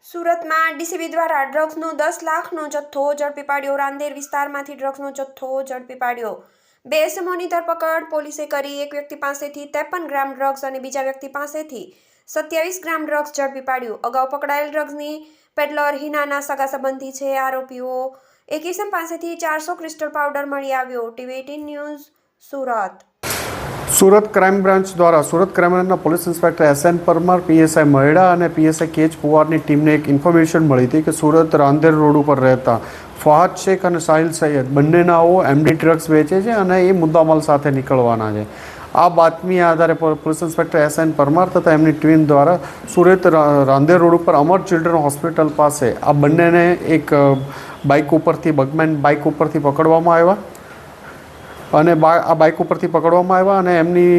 સુરતમાં ડીસીબી દ્વારા ડ્રગ્સનો 10 લાખનો જથ્થો ઝડપી પાડ્યો। રાંદેર વિસ્તારમાંથી ડ્રગ્સનો જથ્થો ઝડપી પાડ્યો। 2 ઇસમોની ધરપકડ પોલીસે કરી। એક વ્યક્તિ પાસેથી 53 ગ્રામ ડ્રગ્સ અને બીજા વ્યક્તિ પાસેથી 27 ગ્રામ ડ્રગ્સ ઝડપી પાડ્યું। અગાઉ પકડાયેલ ડ્રગ્સની પેડલર હિનાના સગા સંબંધી છે। આરોપીઓ એક ઇસમ પાસેથી 400 ક્રિસ્ટલ પાવડર મળી આવ્યો। TV18 news Surat. Surat crime branch દ્વારા સુરત ક્રાઇમ બ્રાન્ચના police inspector SN Parmar, PSI Maheda અને PSI KH પુવારની ટીમને એક ઇન્ફોર્મેશન મળી હતી કે સુરત રાંદેર રોડ ઉપર રહેતા ફહાદ શેખ અને સાહિલ સૈયદ બંનેનાઓ MD ડ્રગ્સ વેચે છે અને એ મુદ્દામાલ સાથે નીકળવાના છે। આ બાતમી આધારે પોલીસ ઇન્સ્પેક્ટર SN પરમાર તથા એમની ટીમ દ્વારા સુરત રાંદેર રોડ ઉપર અમર ચિલ્ડ્રન હોસ્પિટલ પાસે આ બંનેને એક બાઇક ઉપરથી બગમેન બાઇક ઉપરથી પકડવામાં આવ્યા અને આ બાઇક ઉપરથી પકડવામાં આવ્યા અને એમની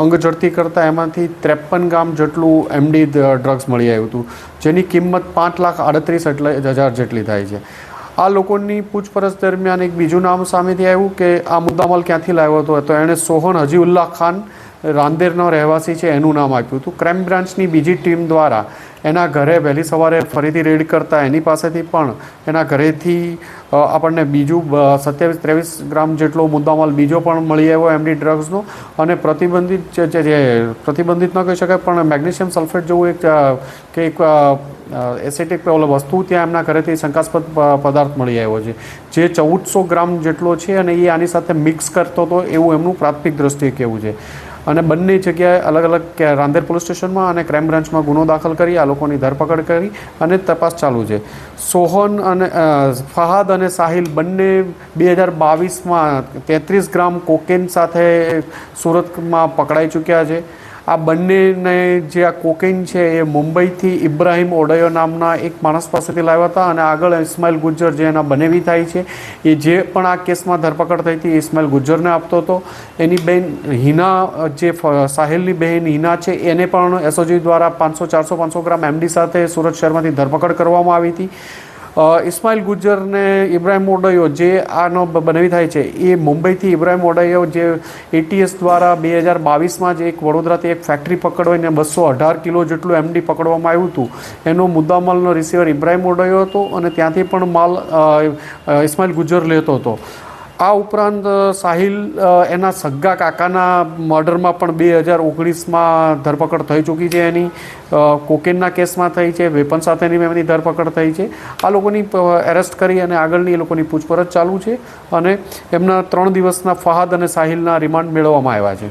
અંગ ઝડતી કરતાં એમાંથી 53 ગ્રામ જેટલું MD ડ્રગ્સ મળી આવ્યું હતું, જેની કિંમત 5,38,000 જેટલી થાય છે। આ લોકોની પૂછપરછ દરમિયાન એક બીજું નામ સામેથી આવ્યું કે આ મુદ્દામાલ ક્યાંથી લાવ્યો હતો, તો એણે સોહન હજીઉલ્લાહ ખાન રાંદેરનો રહેવાસી છે એનું નામ આપ્યું હતું। ક્રાઇમ બ્રાન્ચની બીજી ટીમ દ્વારા એના ઘરે વહેલી સવારે ફરીથી રેડ કરતાં એની પાસેથી પણ એના ઘરેથી આપણને બીજું 27-23 ગ્રામ જેટલો મુદ્દામાલ બીજો પણ મળી આવ્યો MD ડ્રગ્સનો અને પ્રતિબંધિત જે પ્રતિબંધિત ન કહી શકાય પણ મેગ્નેશિયમ સલ્ફેટ જેવું એક એસેટિક વસ્તુ ત્યાં એમના ઘરેથી શંકાસ્પદ પદાર્થ મળી આવ્યો છે, જે 1400 ગ્રામ જેટલો છે અને એ આની સાથે મિક્સ કરતો હતો એવું એમનું પ્રાથમિક દ્રષ્ટિએ કહેવું છે। અને બંને જગ્યાએ અલગ અલગ રાંદેર પોલીસ સ્ટેશનમાં અને ક્રાઇમ બ્રાન્ચમાં ગુનો દાખલ કરી આ લોકોની ધરપકડ કરી અને તપાસ ચાલુ છે। સોહન અને ફહાદ અને સાહિલ બંને 2022માં 33 ગ્રામ કોકેન સાથે સુરતમાં પકડાઈ ચૂક્યા છે। આ બંનેને જે આ કોકેન છે એ મુંબઈથી ઇબ્રાહિમ ઓડયો નામના એક માણસ પાસેથી લાવ્યા હતા અને આગળ ઇસ્માઇલ ગુજ્જર જે એના બનેવી થાય છે એ જે પણ આ કેસમાં ધરપકડ થઈ હતી ઇસ્માઇલ ગુજ્જરને આપતો હતો। એની બહેન હિના જે સાહિલની બહેન હિના છે એને પણ SOG દ્વારા 400 ગ્રામ MD સાથે સુરત શહેરમાંથી ધરપકડ કરવામાં આવી હતી। ઇસ્માઇલ ગુજ્જરને ઇબ્રાહિમ ઓડયો જે આનો બનેવી થાય છે એ મુંબઈથી ઇબ્રાહિમ ઓડયો જે ATS દ્વારા 2022માં જ એક વડોદરાથી એક ફેક્ટરી પકડવાઈને 218 કિલો જેટલું MD પકડવામાં આવ્યું હતું, એનો મુદ્દામાલનો રિસીવર ઇબ્રાહિમ ઓડયો હતો અને ત્યાંથી પણ માલ ઇસ્માઇલ ગુજ્જર લેતો હતો। આ ઉપરાંત સાહિલ એના સગ્ગા કાકાના મર્ડરમાં પણ 2019માં ધરપકડ થઈ ચૂકી છે, એની કોકેનના કેસમાં થઈ છે, વેપન સાથેની એમની ધરપકડ થઈ છે। આ લોકોની એરેસ્ટ કરી અને આગળની એ લોકોની પૂછપરછ ચાલુ છે અને એમના 3 દિવસના ફહાદ અને સાહિલના રિમાન્ડ મેળવવામાં આવ્યા છે।